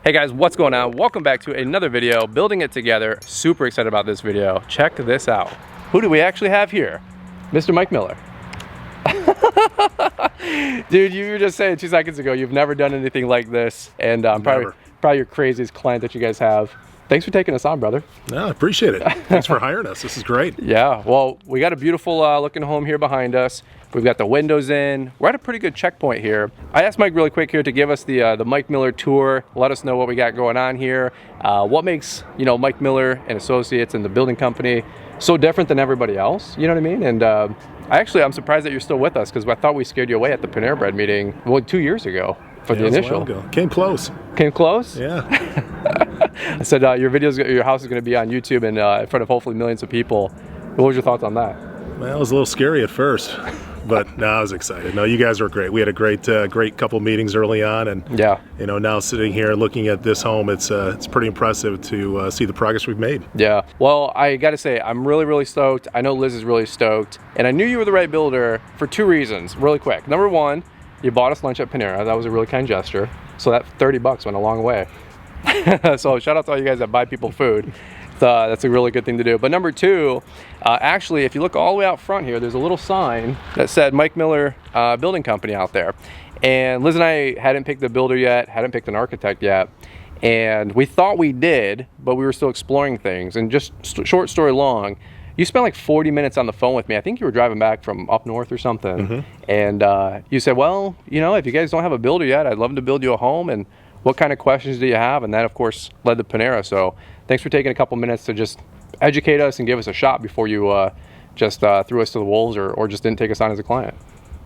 Hey guys, what's going on? Welcome back to another video, Building It Together. Super excited about this video. Check this out. Who do we actually have here? Mr. Mike Miller. Dude, you were just saying 2 seconds ago, you've never done anything like this. And probably your craziest client that you guys have. Thanks for taking us on, brother. No, I appreciate it. Thanks for hiring us. This is great. Yeah, well, we got a beautiful looking home here behind us. We've got the windows in. We're at a pretty good checkpoint here. I asked Mike really quick here to give us the Mike Miller tour. Let us know what we got going on here. What makes, Mike Miller and Associates and the building company so different than everybody else, you know what I mean? And I'm surprised that you're still with us because I thought we scared you away at the Panera Bread meeting, 2 years ago for the initial. Came close. Came close? Yeah. I said your house is going to be on YouTube and in front of hopefully millions of people. What was your thoughts on that? Well, it was a little scary at first, but no, I was excited. No, you guys were great. We had a great couple meetings early on, and yeah, now sitting here looking at this home, it's pretty impressive to see the progress we've made. Yeah. Well, I got to say, I'm really, really stoked. I know Liz is really stoked, and I knew you were the right builder for 2 reasons, really quick. Number one, you bought us lunch at Panera. That was a really kind gesture. So that $30 went a long way. So shout out to all you guys that buy people food. That's a really good thing to do. But number two, actually, if you look all the way out front here, there's a little sign that said Mike Miller Building Company out there. And Liz and I hadn't picked a builder yet, hadn't picked an architect yet. And we thought we did, but we were still exploring things. And just short story long, you spent like 40 minutes on the phone with me. I think you were driving back from up north or something. Mm-hmm. And you said, well, if you guys don't have a builder yet, I'd love to build you a home. And what kind of questions do you have? And that, of course, led to Panera. So thanks for taking a couple minutes to just educate us and give us a shot before you just threw us to the wolves or just didn't take us on as a client.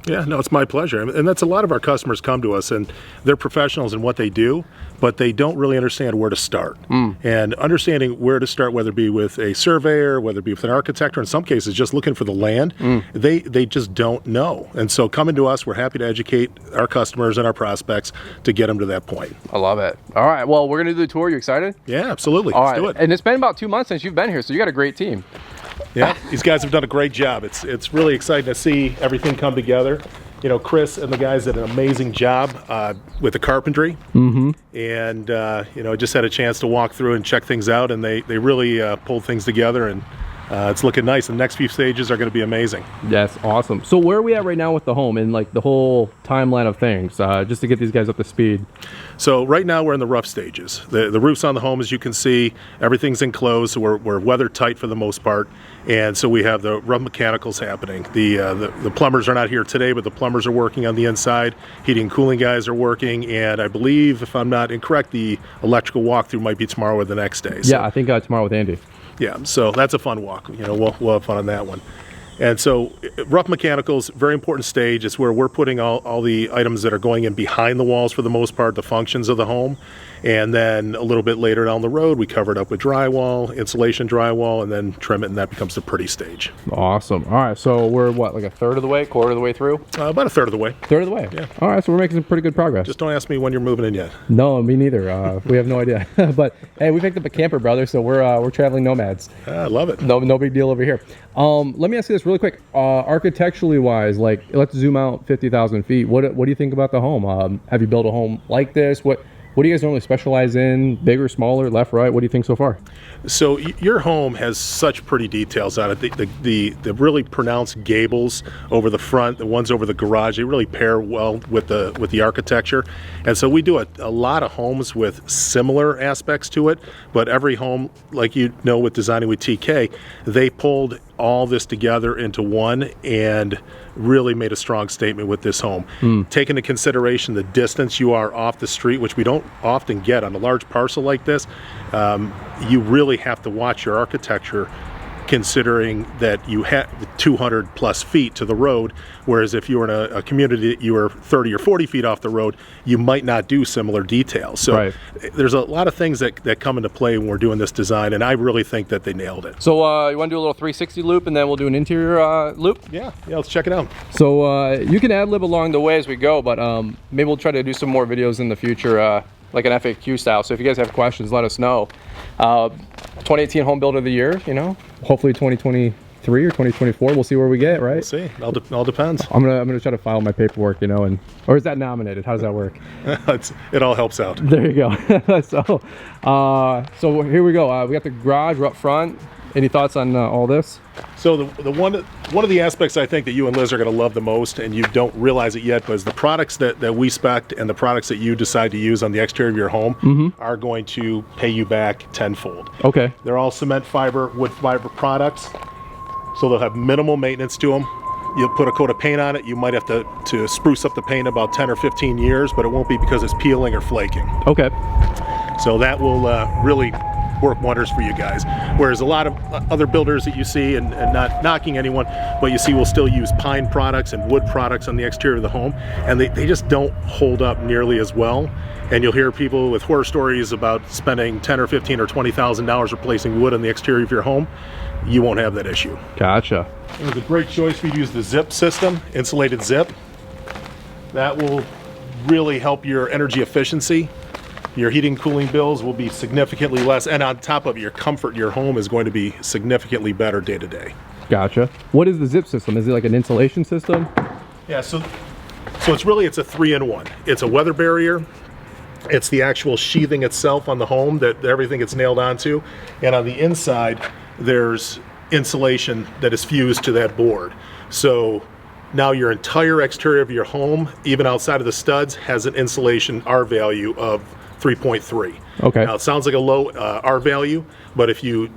Yeah, no, it's my pleasure. And that's a lot of our customers come to us, and they're professionals in what they do, but they don't really understand where to start. And understanding where to start, whether it be with a surveyor, whether it be with an architect, or in some cases just looking for the land, they just don't know. And so coming to us, we're happy to educate our customers and our prospects to get them to that point. I love it. All right, well, we're going to do the tour. You excited? Yeah, absolutely. Let's do it. And it's been about 2 months since you've been here, so you got a great team. Yeah, these guys have done a great job. It's really exciting to see everything come together. Chris and the guys did an amazing job with the carpentry. And, just had a chance to walk through and check things out, and they really pulled things together, and it's looking nice. The next few stages are going to be amazing. Yes, awesome. So where are we at right now with the home and like the whole timeline of things, just to get these guys up to speed? So right now we're in the rough stages. The roof's on the home, as you can see. Everything's enclosed, so we're weather tight for the most part. And so we have the rough mechanicals happening. The plumbers are not here today, but the plumbers are working on the inside. Heating and cooling guys are working, and I believe, if I'm not incorrect, the electrical walkthrough might be tomorrow or the next day. So, yeah, I think tomorrow with Andy. Yeah, so that's a fun walk. We'll have fun on that one. And so rough mechanicals, very important stage. It's where we're putting all the items that are going in behind the walls for the most part, the functions of the home. And then a little bit later down the road, we cover it up with drywall, insulation drywall, and then trim it, and that becomes the pretty stage. Awesome. All right, so we're what, like a third of the way, quarter of the way through? About a third of the way. Third of the way? Yeah. All right, so we're making some pretty good progress. Just don't ask me when you're moving in yet. No, me neither. We have no idea. But hey, we picked up a camper, brother, so we're traveling nomads. I love it. No big deal over here. Let me ask you this really quick. Architecturally wise, like, let's zoom out 50,000 feet. What do you think about the home? Have you built a home like this? What do you guys normally specialize in? Bigger, smaller, left, right? What do you think so far? So your home has such pretty details on it. The really pronounced gables over the front, the ones over the garage, they really pair well with the architecture. And so we do a lot of homes with similar aspects to it, but every home, like with designing with TK, they pulled all this together into one and really made a strong statement with this home. Take into consideration the distance you are off the street, which we don't often get on a large parcel like this. You really have to watch your architecture, considering that you have 200 plus feet to the road, whereas if you were in a community that you were 30 or 40 feet off the road, you might not do similar details. So there's a lot of things that come into play when we're doing this design, and I really think that they nailed it. So you want to do a little 360 loop, and then we'll do an interior loop? Yeah, let's check it out. So you can ad-lib along the way as we go, but maybe we'll try to do some more videos in the future, like an FAQ style. So if you guys have questions, let us know. 2018 Home Builder of the Year, hopefully 2020 2023 or 2024. We'll see where we get, right? We'll see. All depends. I'm gonna try to file my paperwork, you know, and or is that nominated? How does that work? It all helps out. There you go. So here we go. We got the garage. We're up front. Any thoughts on all this? So the one of the aspects I think that you and Liz are going to love the most, and you don't realize it yet, but is the products that we spec and the products that you decide to use on the exterior of your home are going to pay you back tenfold. Okay. They're all cement fiber, wood fiber products, so they'll have minimal maintenance to them. You'll put a coat of paint on it. You might have to spruce up the paint about 10 or 15 years, but it won't be because it's peeling or flaking. Okay. So that will really work wonders for you guys. Whereas a lot of other builders that you see, and not knocking anyone, but you see will still use pine products and wood products on the exterior of the home, and they just don't hold up nearly as well. And you'll hear people with horror stories about spending $10 or $15 or $20,000 replacing wood on the exterior of your home. You won't have that issue. Gotcha. It was a great choice for you to use the zip system, insulated zip. That will really help your energy efficiency. Your heating and cooling bills will be significantly less, and on top of it, your comfort in your home is going to be significantly better day to day. Gotcha. What is the zip system? Is it like an insulation system? Yeah, so it's a 3-in-1. It's a weather barrier, it's the actual sheathing itself on the home that everything gets nailed onto, and on the inside there's insulation that is fused to that board. So now your entire exterior of your home, even outside of the studs, has an insulation R value of 3.3. Okay. Now it sounds like a low R value, but if you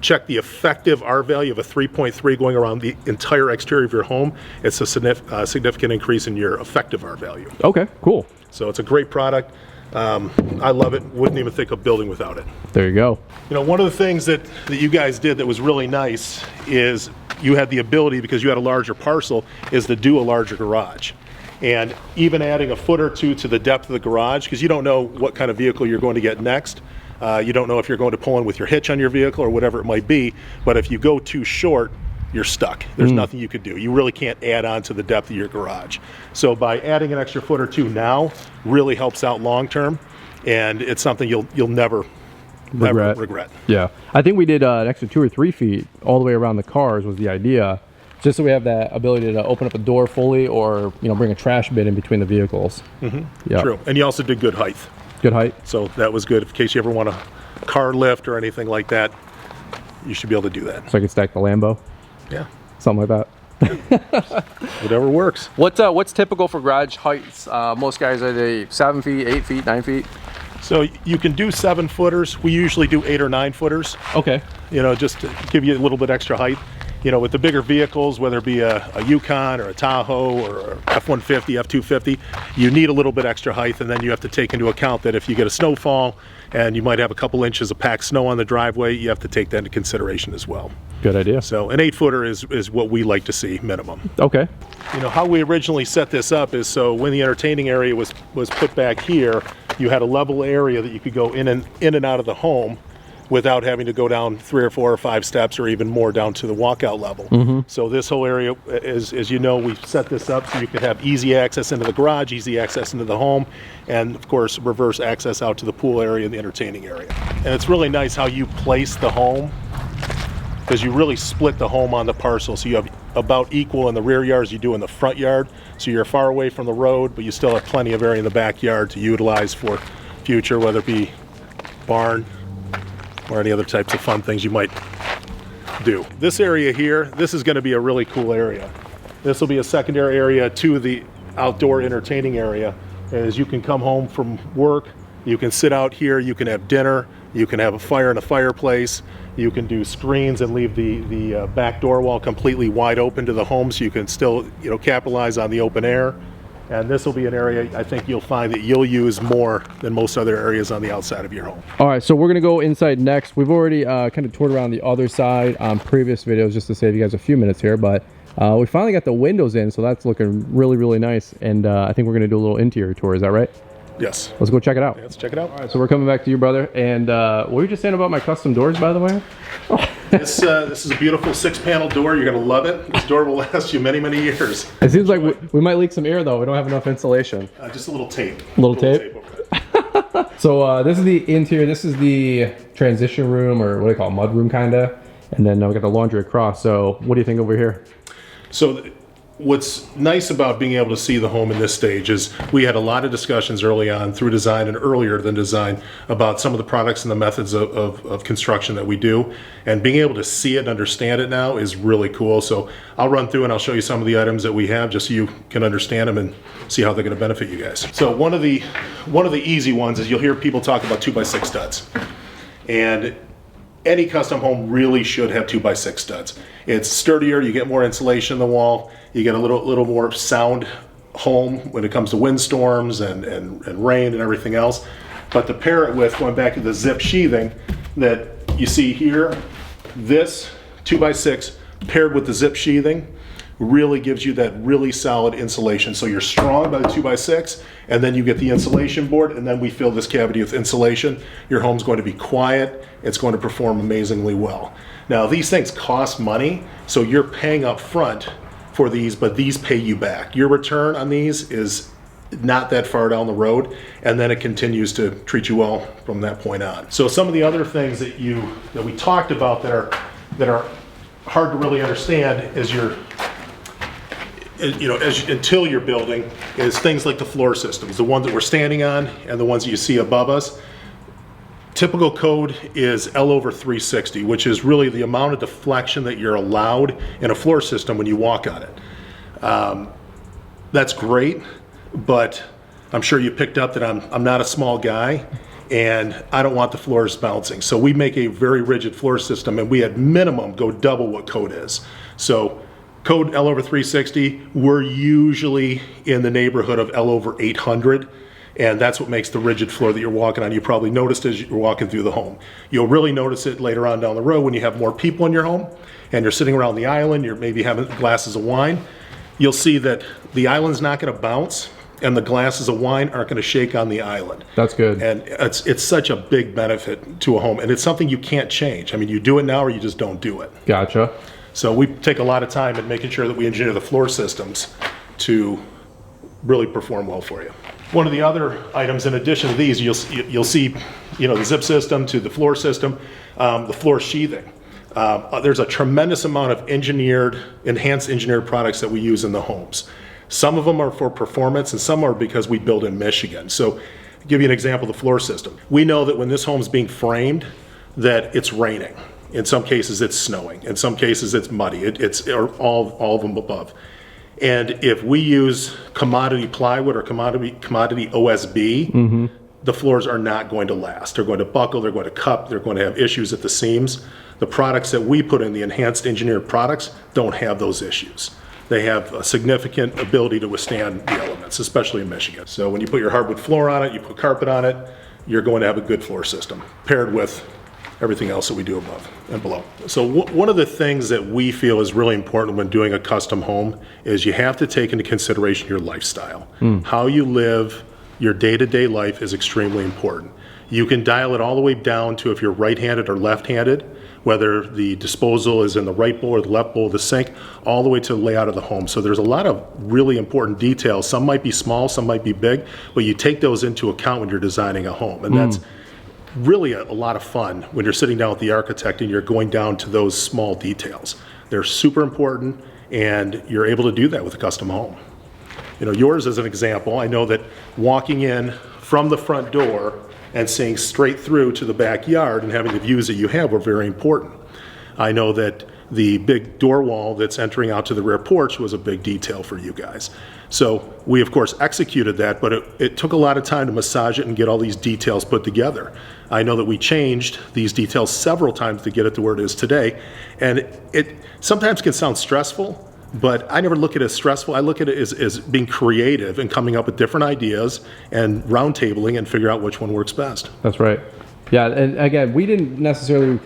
check the effective R value of a 3.3 going around the entire exterior of your home, it's a significant increase in your effective R value. Okay, cool. So it's a great product. I love it. Wouldn't even think of building without it. There you go. You know, one of the things that you guys did that was really nice is you had the ability, because you had a larger parcel, is to do a larger garage. And even adding a foot or two to the depth of the garage, because you don't know what kind of vehicle you're going to get next. You don't know if you're going to pull in with your hitch on your vehicle or whatever it might be. But if you go too short, you're stuck. There's nothing you could do. You really can't add on to the depth of your garage. So by adding an extra foot or two now really helps out long term, and it's something you'll never regret. Yeah, I think we did an extra 2 or 3 feet all the way around the cars was the idea, just so we have that ability to open up a door fully, or bring a trash bin in between the vehicles. Yeah, True. And you also did good height. Good height. So that was good in case you ever want a car lift or anything like that. You should be able to do that. So I can stack the Lambo. Yeah. Something like that. Whatever works. What's typical for garage heights? Most guys are they 7 feet, 8 feet, 9 feet. So you can do 7-footers. We usually do 8 or 9-footers. Okay. Just to give you a little bit extra height. With the bigger vehicles, whether it be a Yukon or a Tahoe or a F-150, F-250, you need a little bit extra height, and then you have to take into account that if you get a snowfall and you might have a couple inches of packed snow on the driveway, you have to take that into consideration as well. Good idea. So an 8-footer is what we like to see minimum. Okay. How we originally set this up is so when the entertaining area was put back here, you had a level area that you could go in and out of the home without having to go down 3 or 4 or 5 steps or even more down to the walkout level. So this whole area, as we've set this up so you can have easy access into the garage, easy access into the home, and of course reverse access out to the pool area and the entertaining area. And it's really nice how you place the home, because you really split the home on the parcel, so you have about equal in the rear yard as you do in the front yard. So you're far away from the road, but you still have plenty of area in the backyard to utilize for future, whether it be barn or any other types of fun things you might do. This area here, this is going to be a really cool area. This will be a secondary area to the outdoor entertaining area. As you can come home from work, you can sit out here, you can have dinner, you can have a fire in a fireplace, you can do screens and leave the back door wall completely wide open to the home, so you can still capitalize on the open air. And this will be an area I think you'll find that you'll use more than most other areas on the outside of your home. All right, so we're gonna go inside next. We've already kind of toured around the other side on previous videos just to save you guys a few minutes here, but we finally got the windows in, so that's looking really, really nice. And I think we're gonna do a little interior tour, is that right? Yes. Let's go check it out. Yeah, let's check it out. All right, so we're coming back to you, brother. And what were you just saying about my custom doors, by the way? This is a beautiful 6-panel door. You're going to love it. This door will last you many, many years. It seems like we might leak some air, though. We don't have enough insulation. Just a little tape. Little tape? So this is the interior. This is the transition room, or what do you call it, mud room, kind of. And then we got the laundry across. So what do you think over here? So what's nice about being able to see the home in this stage is we had a lot of discussions early on through design and earlier than design about some of the products and the methods of construction that we do. And being able to see it and understand it now is really cool. So I'll run through and I'll show you some of the items that we have just so you can understand them and see how they're going to benefit you guys. So one of the easy ones is you'll hear people talk about 2x6 studs. And any custom home really should have 2x6 studs. It's sturdier, you get more insulation in the wall, you get a little more sound home when it comes to windstorms and rain and everything else. But to pair it with, going back to the zip sheathing that you see here, this 2x6 paired with the zip sheathing really gives you that really solid insulation. So you're strong by the 2x6, and then you get the insulation board, and then we fill this cavity with insulation. Your home's going to be quiet. It's going to perform amazingly well. Now, these things cost money, so you're paying up front for these, but these pay you back. Your return on these is not that far down the road, and then it continues to treat you well from that point on. So some of the other things that we talked about that are hard to really understand is until you're building is things like the floor systems, the ones that we're standing on and the ones that you see above us. Typical code is L/360, which is really the amount of deflection that you're allowed in a floor system when you walk on it. That's great, but I'm sure you picked up that I'm not a small guy and I don't want the floors bouncing. So we make a very rigid floor system, and we at minimum go double what code is. So code L/360, we're usually in the neighborhood of L/800, and that's what makes the rigid floor that you're walking on. You probably noticed as you're walking through the home. You'll really notice it later on down the road when you have more people in your home and you're sitting around the island, you're maybe having glasses of wine. You'll see that the island's not going to bounce and the glasses of wine aren't going to shake on the island. That's good. And it's such a big benefit to a home, and it's something you can't change. I mean, you do it now or you just don't do it. Gotcha. So we take a lot of time in making sure that we engineer the floor systems to really perform well for you. One of the other items in addition to these, you'll see, the zip system to the floor system, the floor sheathing. There's a tremendous amount of enhanced engineered products that we use in the homes. Some of them are for performance and some are because we build in Michigan. So I'll give you an example of the floor system. We know that when this home's being framed, that it's raining. In some cases it's snowing. In some cases it's muddy. It's all of them above. And if we use commodity plywood or commodity OSB, the floors are not going to last. They're going to buckle, they're going to cup, they're going to have issues at the seams. The products that we put in, the enhanced engineered products, don't have those issues. They have a significant ability to withstand the elements, especially in Michigan. So when you put your hardwood floor on it, you put carpet on it, you're going to have a good floor system paired with everything else that we do above and below. So one of the things that we feel is really important when doing a custom home is you have to take into consideration your lifestyle. How you live, your day-to-day life is extremely important. You can dial it all the way down to if you're right-handed or left-handed, whether the disposal is in the right bowl or the left bowl of the sink, all the way to the layout of the home. So there's a lot of really important details. Some might be small, some might be big, but you take those into account when you're designing a home. And that's really a lot of fun when you're sitting down with the architect and you're going down to those small details. They're super important, and you're able to do that with a custom home. Yours as an example, I know that walking in from the front door and seeing straight through to the backyard and having the views that you have were very important. I know that the big door wall that's entering out to the rear porch was a big detail for you guys. So we of course executed that, but it took a lot of time to massage it and get all these details put together. I know that we changed these details several times to get it to where it is today, and it sometimes can sound stressful, but I never look at it as stressful. I look at it as being creative and coming up with different ideas and roundtabling and figure out which one works best. That's right. Yeah, and again, we didn't necessarily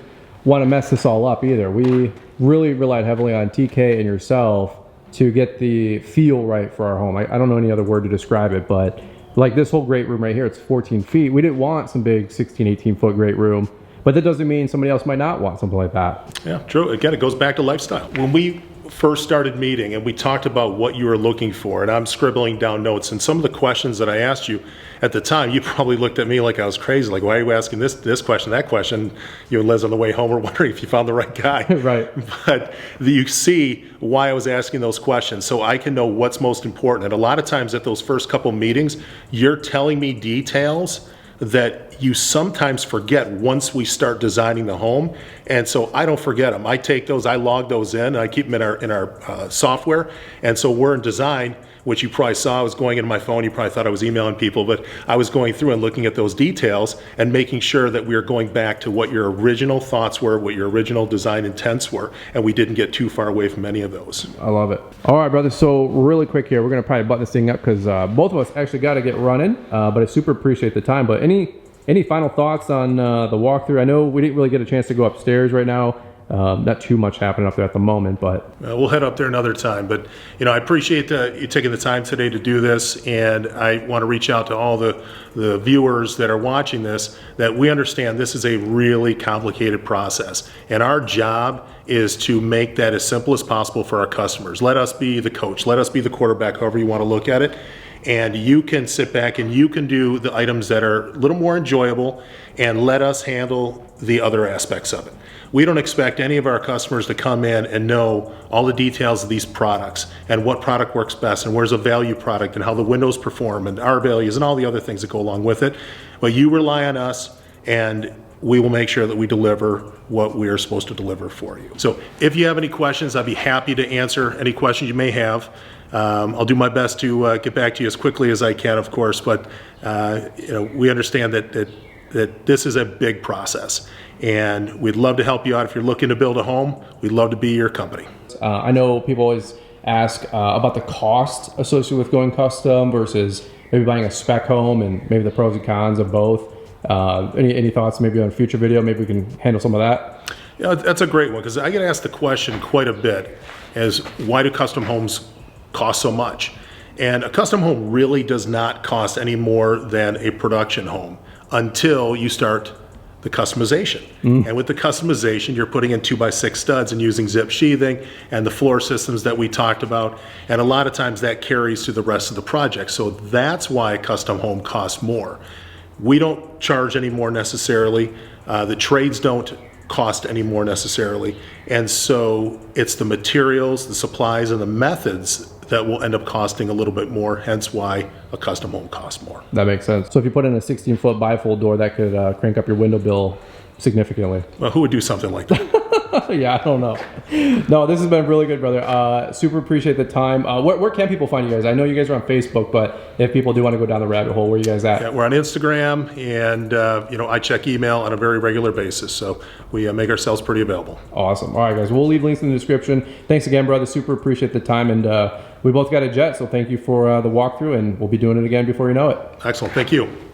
want to mess this all up either. We really relied heavily on TK and yourself to get the feel right for our home. I don't know any other word to describe it, but like this whole great room right here, it's 14 feet. We didn't want some big 16, 18 foot great room. But that doesn't mean somebody else might not want something like that. Yeah, true. Again, it goes back to lifestyle. When we first started meeting and we talked about what you were looking for, and I'm scribbling down notes, and some of the questions that I asked you at the time, you probably looked at me like I was crazy, like, why are you asking this question, that question? You and Liz on the way home were wondering if you found the right guy. Right. But you see why I was asking those questions, so I can know what's most important. And a lot of times at those first couple meetings, you're telling me details that you sometimes forget once we start designing the home. And so I don't forget them. I take those, I log those in, and I keep them in our software. And so we're in design, which you probably saw. I was going into my phone. You probably thought I was emailing people, but I was going through and looking at those details and making sure that we were going back to what your original thoughts were, what your original design intents were, and we didn't get too far away from any of those. I love it. All right, brother. So really quick here, we're going to probably button this thing up because both of us actually got to get running, but I super appreciate the time. But any final thoughts on the walkthrough? I know we didn't really get a chance to go upstairs right now. Not too much happening up there at the moment, but we'll head up there another time. But I appreciate you taking the time today to do this, and I want to reach out to all the viewers that are watching this, that we understand this is a really complicated process, and our job is to make that as simple as possible for our customers. Let us be the coach, let us be the quarterback, however you want to look at it. And you can sit back and you can do the items that are a little more enjoyable, and let us handle the other aspects of it. We don't expect any of our customers to come in and know all the details of these products and what product works best and where's a value product and how the windows perform and our values and all the other things that go along with it. But you rely on us, and we will make sure that we deliver what we are supposed to deliver for you. So if you have any questions, I'd be happy to answer any questions you may have. I'll do my best to get back to you as quickly as I can, of course, but we understand that this is a big process, and we'd love to help you out. If you're looking to build a home, we'd love to be your company. I know people always ask about the cost associated with going custom versus maybe buying a spec home, and maybe the pros and cons of both. Any thoughts maybe on a future video? Maybe we can handle some of that. Yeah, that's a great one, because I get asked the question quite a bit, as why do custom homes cost so much? And a custom home really does not cost any more than a production home until you start the customization. And with the customization, you're putting in 2x6 studs and using zip sheathing and the floor systems that we talked about. And a lot of times that carries to the rest of the project. So that's why a custom home costs more. We don't charge any more necessarily. The trades don't cost any more necessarily. And so it's the materials, the supplies, and the methods that will end up costing a little bit more, hence why a custom home costs more. That makes sense. So if you put in a 16-foot bifold door, that could crank up your window bill significantly. Well, who would do something like that? Yeah, I don't know. No, this has been really good, brother. Super appreciate the time. Where can people find you guys? I know you guys are on Facebook, but if people do want to go down the rabbit hole, where are you guys at? Yeah, we're on Instagram, and I check email on a very regular basis, so we make ourselves pretty available. Awesome. All right, guys, we'll leave links in the description. Thanks again, brother. Super appreciate the time, and we both got a jet, so thank you for the walkthrough, and we'll be doing it again before you know it. Excellent. Thank you.